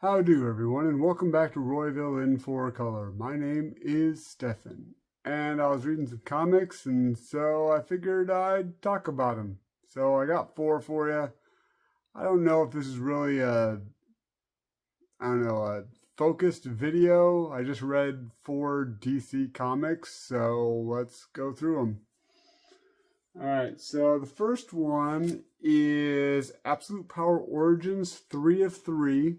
How do everyone, and welcome back to Royville in 4-Color. My name is Stefan, and I was reading some comics, and so I figured I'd talk about them. So I got 4 for you. I don't know if this is really a focused video. I just read 4 DC comics, so let's go through them. Alright, so the first one is Absolute Power Origins 3 of 3.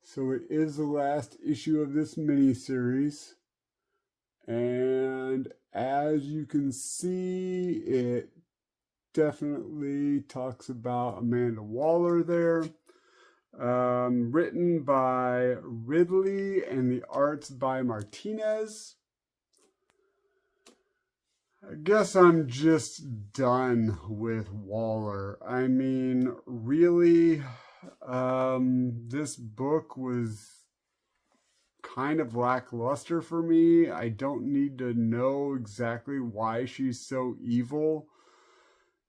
So it is the last issue of this mini-series. And as you can see, it definitely talks about Amanda Waller there. Written by Ridley and the arts by Martinez. I guess I'm just done with Waller. I mean, really, this book was kind of lackluster for me. I don't need to know exactly why she's so evil.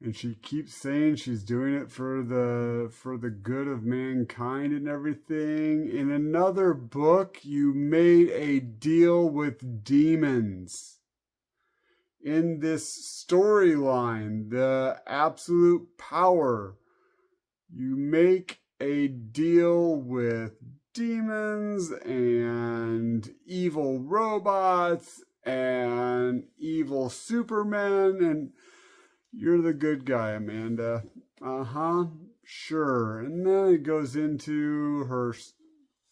And she keeps saying she's doing it for the good of mankind and everything. In another book, you made a deal with demons. In this storyline, the absolute power, you make a deal with demons and evil robots and evil supermen, and you're the good guy, Amanda. Sure. And then it goes into her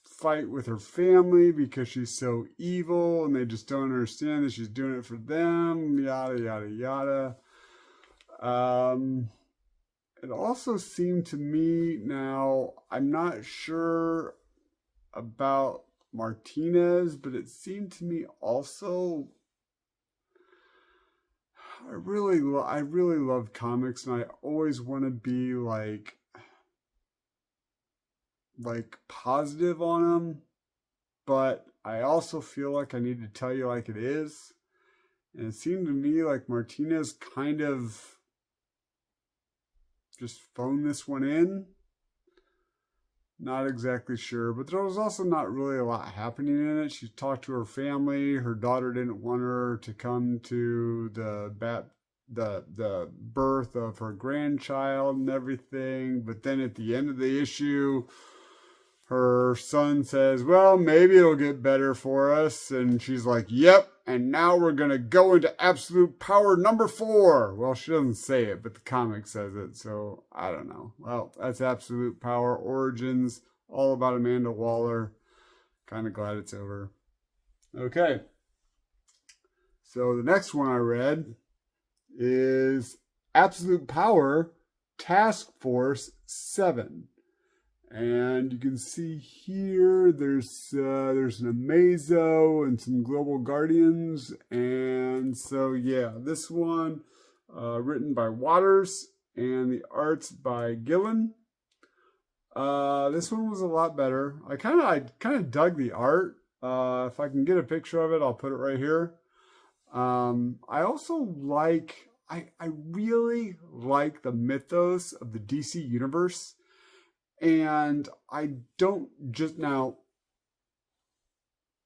fight with her family because she's so evil and they just don't understand that she's doing it for them, yada yada yada. It also seemed to me, now I'm not sure about Martinez, but it seemed to me also, I really love comics, and I always want to be like positive on them, but I also feel like I need to tell you like it is. And it seemed to me like Martinez kind of just phoned this one in. Not exactly sure, but there was also not really a lot happening in it. She talked to her family. Her daughter didn't want her to come to the birth of her grandchild and everything. But then at the end of the issue, her son says, well, maybe it'll get better for us. And she's like, yep. And now we're going to go into absolute power number 4. Well, she doesn't say it, but the comic says it. So I don't know. Well, that's Absolute Power Origins. All about Amanda Waller. Kind of glad it's over. Okay. So the next one I read is Absolute Power Task Force 7. And you can see here there's an Amazo and some Global Guardians. And so yeah, this one written by Waters and the arts by Gillen. This one was a lot better. I kind of dug the art. If I can get a picture of it, I'll put it right here. I also I really like the mythos of the DC universe. And I don't just now,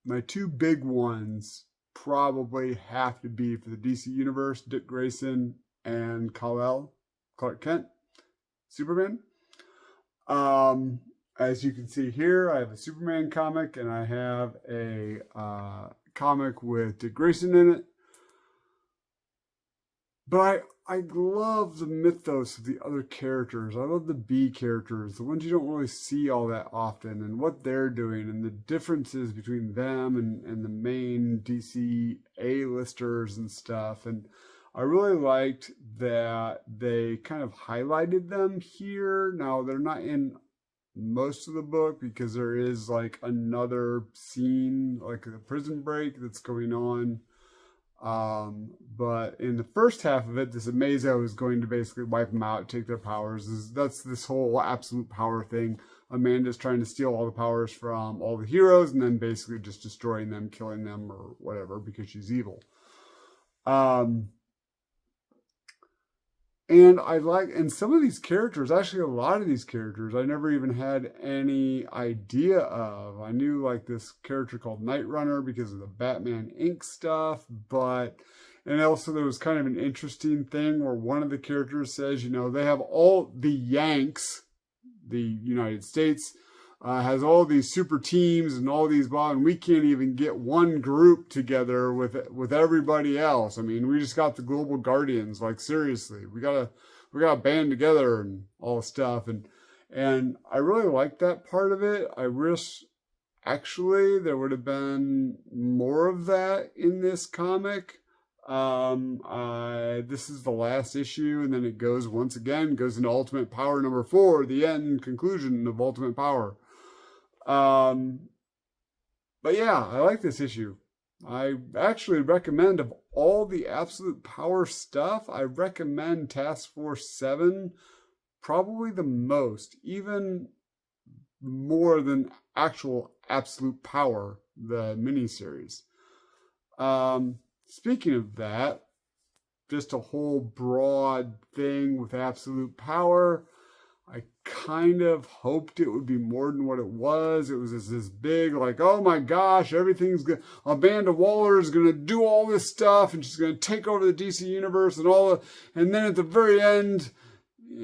my 2 big ones probably have to be for the DC Universe, Dick Grayson and Kal-El, Clark Kent, Superman. As you can see here, I have a Superman comic and I have a comic with Dick Grayson in it. But I love the mythos of the other characters. I love the B characters, the ones you don't really see all that often, and what they're doing, and the differences between them and the main DC A-listers and stuff. And I really liked that they kind of highlighted them here. Now, they're not in most of the book because there is like another scene, like a prison break that's going on. But in the first half of it, this Amazo is going to basically wipe them out, take their powers. That's this whole absolute power thing. Amanda's trying to steal all the powers from all the heroes and then basically just destroying them, killing them, or whatever, because she's evil. And and some of these characters, actually a lot of these characters, I never even had any idea of. I knew like this character called Night Runner because of the Batman Inc. stuff, and also there was kind of an interesting thing where one of the characters says, they have all the Yanks, the United States, has all these super teams and all these and we can't even get one group together with everybody else. I mean, we just got the Global Guardians. Like seriously, we gotta band together and all this stuff. And I really liked that part of it. I wish actually there would have been more of that in this comic. This is the last issue, and then it goes into Ultimate Power number 4, the end conclusion of Ultimate Power. But yeah, I like this issue. I actually recommend, of all the Absolute Power stuff, I recommend Task Force 7 probably the most, even more than actual Absolute Power, the miniseries. Speaking of that, just a whole broad thing with Absolute Power. I kind of hoped it would be more than what it was. It was this big, like, oh my gosh, Amanda Waller is going to do all this stuff and she's going to take over the DC universe and then at the very end,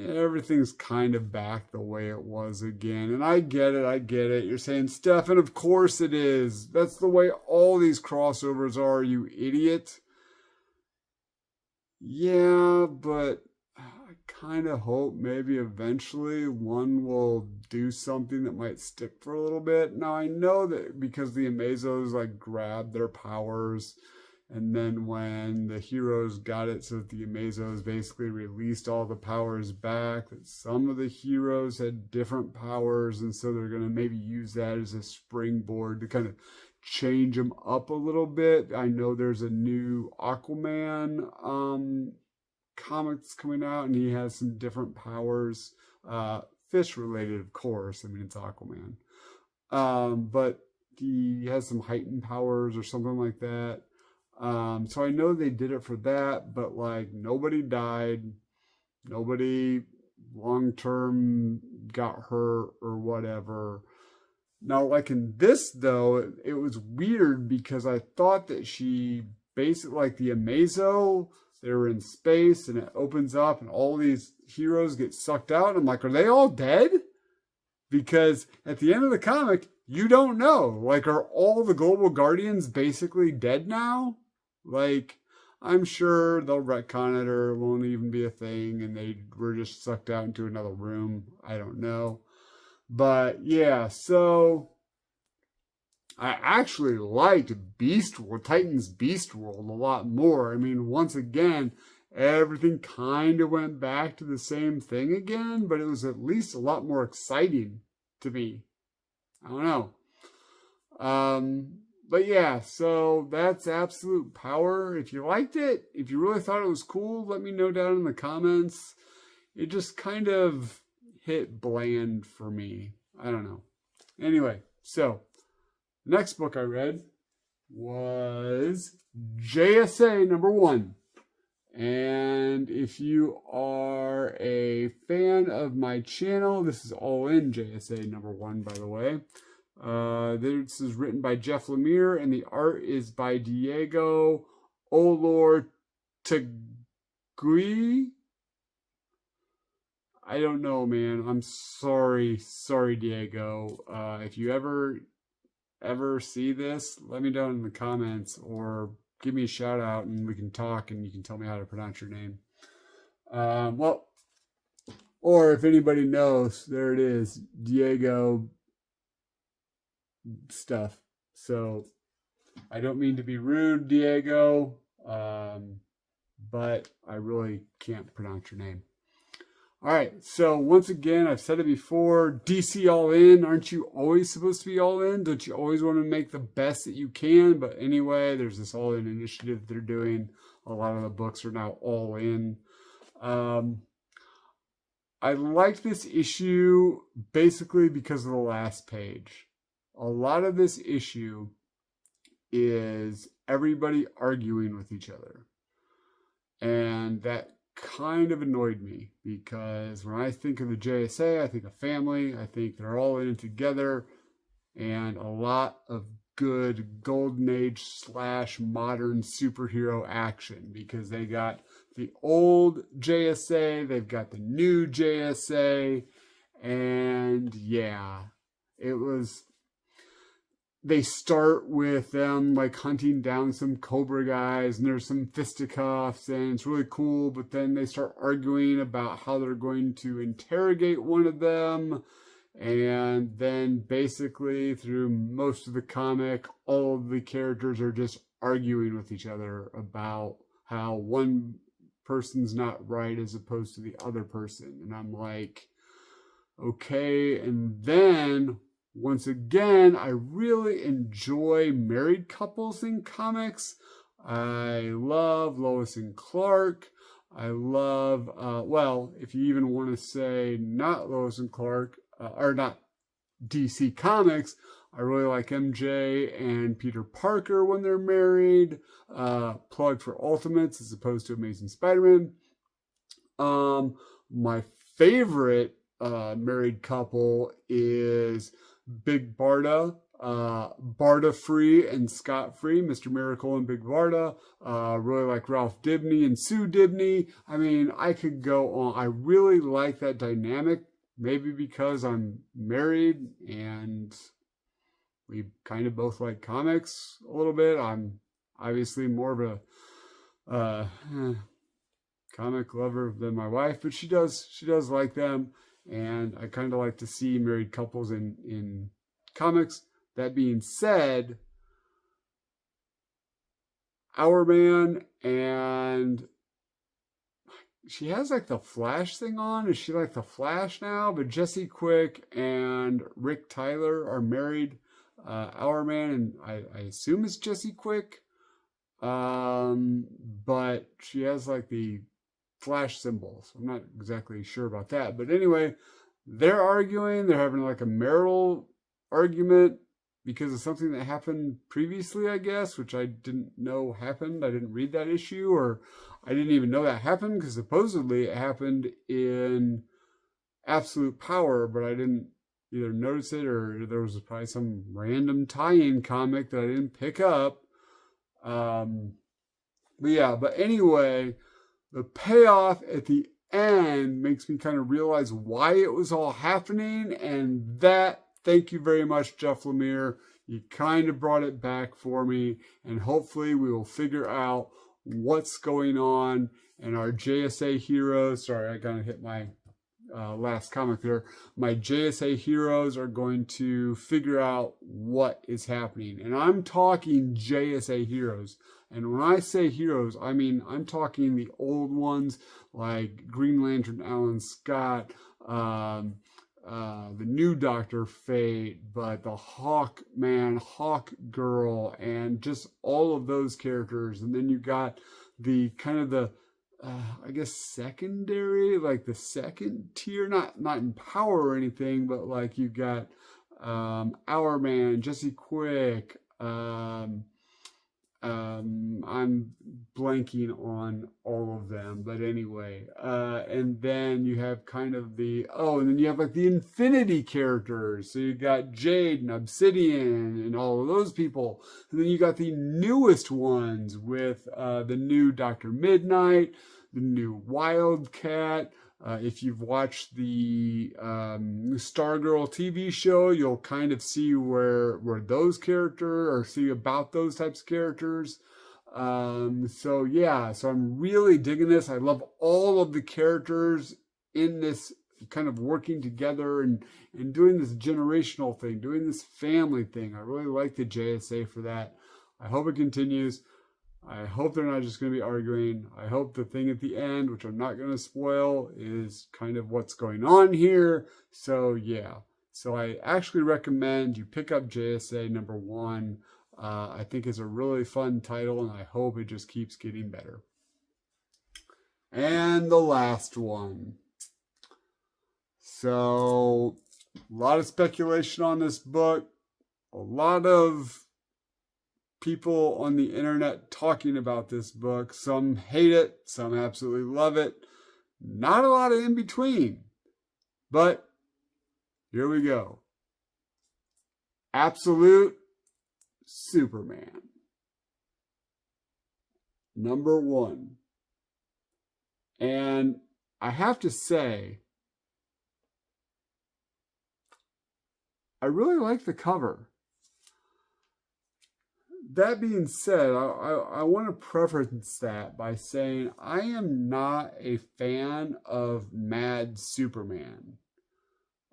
everything's kind of back the way it was again. And I get it. You're saying, Stefan, of course it is. That's the way all these crossovers are, you idiot. Yeah, but I kind of hope maybe eventually one will do something that might stick for a little bit. Now I know that because the Amazos like grabbed their powers, and then when the heroes got it so that the Amazos basically released all the powers back, that some of the heroes had different powers, and so they're going to maybe use that as a springboard to kind of change them up a little bit. I know there's a new Aquaman comics coming out, and he has some different powers, fish related, of course. I mean, it's Aquaman, but he has some heightened powers or something like that. So I know they did it for that, but like nobody died, nobody long term got hurt or whatever. Now, like in this though, it was weird because I thought that she basically, like the Amazo, they were in space and it opens up and all these heroes get sucked out. I'm like, are they all dead? Because at the end of the comic, you don't know. Like, are all the Global Guardians basically dead now? Like, I'm sure they'll retcon it or it won't even be a thing and they were just sucked out into another room. I don't know. But yeah, so I actually liked Titan's Beast World a lot more. I mean, once again, everything kind of went back to the same thing again, but it was at least a lot more exciting to me. I don't know. But yeah, so that's Absolute Power. If you liked it, if you really thought it was cool, let me know down in the comments. It just kind of hit bland for me. I don't know. Anyway, so the next book I read was JSA number 1. And if you are a fan of my channel, this is all in JSA number 1, by the way. This is written by Jeff Lemire, and the art is by Diego Olortegui. I don't know, man. I'm sorry, Diego. If you ever see this, let me know in the comments or give me a shout out and we can talk and you can tell me how to pronounce your name. Or if anybody knows, there it is, Diego stuff. So I don't mean to be rude, Diego, but I really can't pronounce your name. All right, so once again, I've said it before, DC All In. Aren't you always supposed to be all in? Don't you always want to make the best that you can? But anyway, there's this All In initiative they're doing. A lot of the books are now all in. I liked this issue basically because of the last page. A lot of this issue is everybody arguing with each other. And that kind of annoyed me, because when I think of the JSA, I think of family. I think they're all in it together, and a lot of good golden age / modern superhero action, because they got the old JSA, they've got the new JSA, and yeah, it was, they start with them like hunting down some Cobra guys, and there's some fisticuffs, and it's really cool, but then they start arguing about how they're going to interrogate one of them. And then basically through most of the comic, all of the characters are just arguing with each other about how one person's not right as opposed to the other person. And I'm like, okay. And then once again, I really enjoy married couples in comics. I love Lois and Clark. I love, well, if you even want to say not Lois and Clark, or not DC Comics, I really like MJ and Peter Parker when they're married. Plug for Ultimates as opposed to Amazing Spider-Man. My favorite married couple is Big Barda, Barda Free and Scott Free, Mr. Miracle and Big Barda. Really like Ralph Dibny and Sue Dibny. I mean, I could go on. I really like that dynamic. Maybe because I'm married and we kind of both like comics a little bit. I'm obviously more of a comic lover than my wife, but she does like them, and I kind of like to see married couples in comics. That being said, Our Man and she has like the Flash thing on. Is she like the Flash now? But Jesse Quick and Rick Tyler are married. Our Man, and I assume it's Jesse Quick. But she has like the Flash symbol. So I'm not exactly sure about that. But anyway, they're arguing. They're having like a marital argument because of something that happened previously, I guess, which I didn't know happened. I didn't read that issue, or I didn't even know that happened, because supposedly it happened in Absolute Power, but I didn't either notice it, or there was probably some random tie-in comic that I didn't pick up. But anyway, the payoff at the end makes me kind of realize why it was all happening, and that, thank you very much, Jeff Lemire. You kind of brought it back for me, and hopefully we will figure out what's going on, and our JSA heroes, sorry, I kind of hit my last comic there. My JSA heroes are going to figure out what is happening, and I'm talking JSA heroes. And when I say heroes, I mean I'm talking the old ones like Green Lantern Alan Scott, the new Dr. Fate, but the Hawkman, Hawk Girl, and just all of those characters. And then you got the kind of the, I guess, secondary, like the second tier, not in power or anything, but like you got Our Man, Jesse Quick, I'm blanking on all of them, but anyway, and then you have kind of and then you have like the Infinity characters. So you got Jade and Obsidian and all of those people. And then you got the newest ones with the new Dr. Midnight, the new Wildcat. If you've watched the Stargirl TV show, you'll kind of see where those characters, or see about those types of characters. So I'm really digging this. I love all of the characters in this kind of working together and doing this generational thing, doing this family thing. I really like the JSA for that. I hope it continues. I hope they're not just going to be arguing. I hope the thing at the end, which I'm not going to spoil, is kind of what's going on here. So I actually recommend you pick up JSA #1. I think it's a really fun title, and I hope it just keeps getting better. And the last one. So a lot of speculation on this book. A lot of people on the internet talking about this book. Some hate it, some absolutely love it. Not a lot of in between. But here we go. Absolute Superman. Number 1. And I have to say, I really like the cover. That being said, I want to preference that by saying I am not a fan of Mad Superman.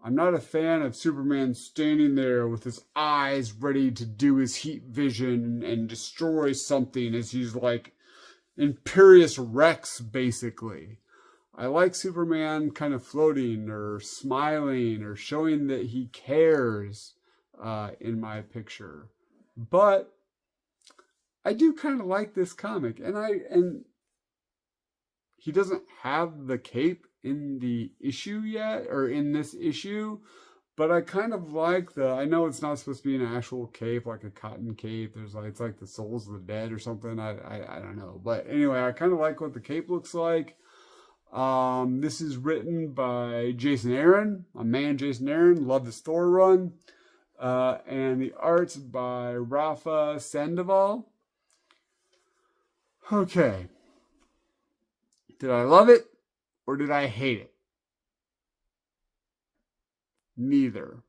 I'm not a fan of Superman standing there with his eyes ready to do his heat vision and destroy something as he's like Imperious Rex, basically. I like Superman kind of floating or smiling or showing that he cares in my picture. But I do kind of like this comic, and he doesn't have the cape in the issue yet, or in this issue, but I kind of like I know it's not supposed to be an actual cape, like a cotton cape. It's like the Souls of the Dead or something. I don't know, but anyway, I kind of like what the cape looks like. This is written by Jason Aaron, my man Jason Aaron. Love this Thor run, and the art's by Rafa Sandoval. Okay. Did I love it or did I hate it? Neither.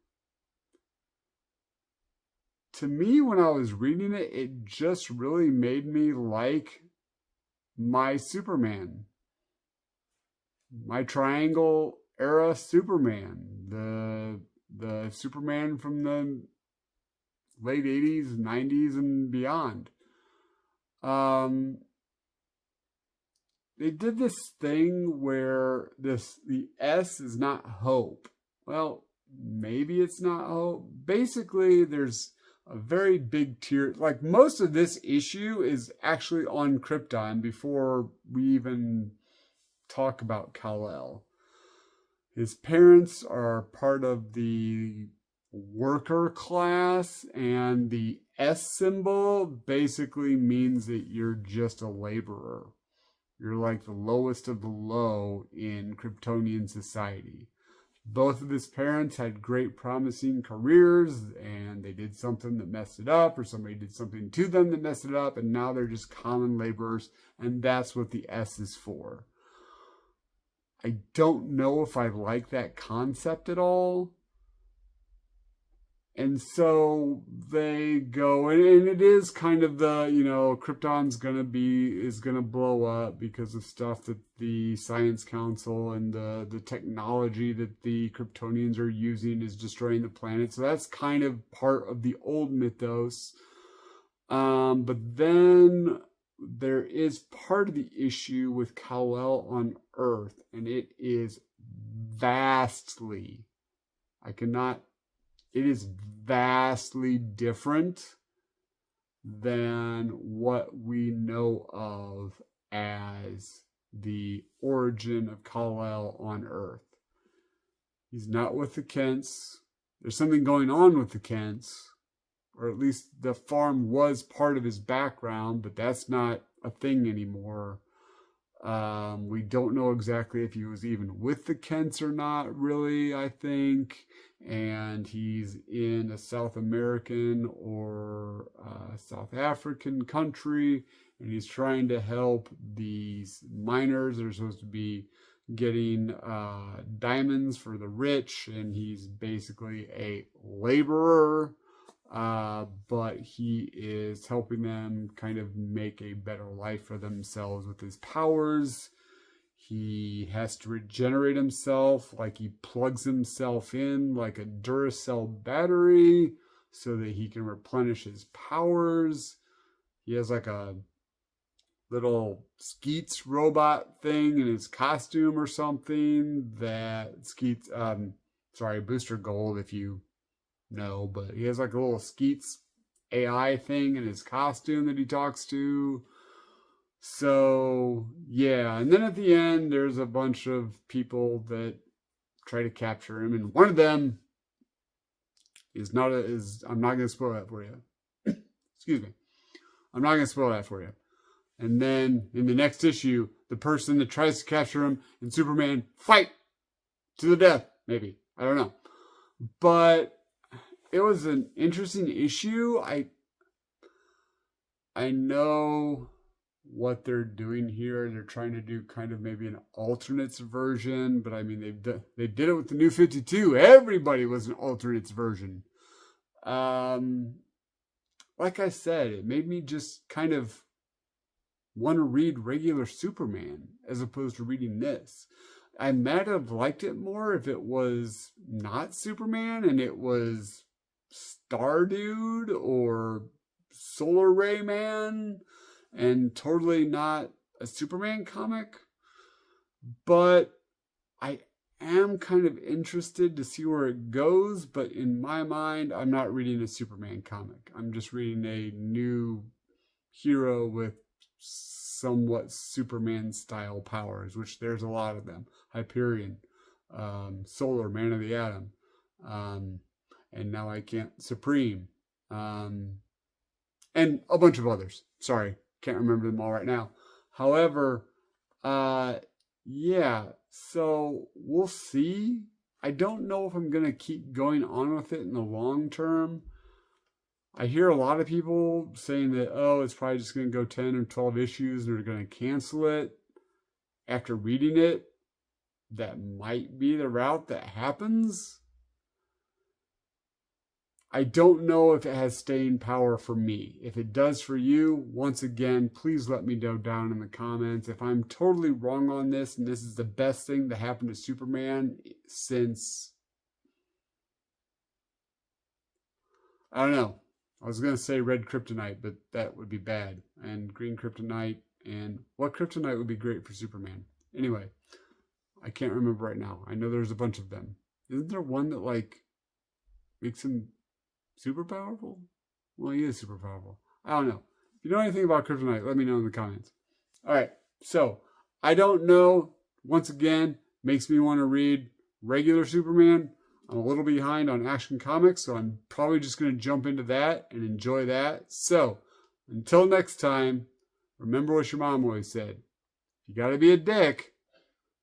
To me, when I was reading it, it just really made me like my Superman. My Triangle era Superman. The Superman from the late 80s, 90s, and beyond. They did this thing where the S is not hope. Well, maybe it's not hope. Basically, there's a very big tier. Like most of this issue is actually on Krypton before we even talk about Kal-El. His parents are part of the worker class, and the S symbol basically means that you're just a laborer. You're like the lowest of the low in Kryptonian society. Both of his parents had great promising careers, and they did something that messed it up, or somebody did something to them that messed it up, and now they're just common laborers, and that's what the S is for. I don't know if I like that concept at all. And so they go, and it is kind of the, Krypton's is gonna blow up because of stuff that the Science Council and the technology that the Kryptonians are using is destroying the planet. So that's kind of part of the old mythos. But then there is part of the issue with Kal-El on Earth, and it is vastly, it is vastly different than what we know of as the origin of Kal-El on Earth. He's not with the Kents. There's something going on with the Kents, or at least the farm was part of his background, but that's not a thing anymore. We don't know exactly if he was even with the Kents or not, really, I think. And he's in a South American or South African country, and he's trying to help these miners that are supposed to be getting diamonds for the rich, and he's basically a laborer, but he is helping them kind of make a better life for themselves with his powers. He has to regenerate himself, like he plugs himself in like a Duracell battery so that he can replenish his powers. He has like a little Skeets robot thing in his costume or something that Skeets, Booster Gold if you know, but he has like a little Skeets AI thing in his costume that he talks to. So, yeah, and then at the end, there's a bunch of people that try to capture him, and one of them I'm not going to spoil that for you. Excuse me. I'm not going to spoil that for you. And then in the next issue, the person that tries to capture him, and Superman fight to the death, maybe. I don't know. But it was an interesting issue. I know what they're doing here. They're trying to do kind of maybe an alternates version, but I mean, they did it with the New 52. Everybody was an alternates version. Like I said, it made me just kind of want to read regular Superman as opposed to reading this. I might have liked it more if it was not Superman and it was Star Dude or Solar Ray Man and totally not a Superman comic. But I am kind of interested to see where it goes, but in my mind, I'm not reading a Superman comic. I'm just reading a new hero with somewhat Superman style powers, which there's a lot of them. Hyperion, Solar, Man of the Atom, and now I can't, Supreme, and a bunch of others. Sorry, can't remember them all right now. However, yeah, so we'll see. I don't know if I'm going to keep going on with it in the long term. I hear a lot of people saying that, oh, it's probably just going to go 10 or 12 issues and they're going to cancel it after reading it. That might be the route that happens. I don't know if it has staying power for me. If it does for you, once again, please let me know down in the comments. If I'm totally wrong on this and this is the best thing to happen to Superman since, I don't know. I was going to say red kryptonite, but that would be bad. And green kryptonite, and what kryptonite would be great for Superman? Anyway, I can't remember right now. I know there's a bunch of them. Isn't there one that, like, makes him super powerful? Well, he is super powerful. I don't know. If you know anything about kryptonite, let me know in the comments. All right, so I don't know. Once again, makes me want to read regular Superman. I'm a little behind on Action Comics, so I'm probably just going to jump into that and enjoy that. So, until next time, remember what your mom always said. You got to be a Dick,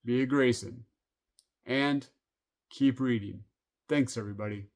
be a Grayson. And keep reading. Thanks, everybody.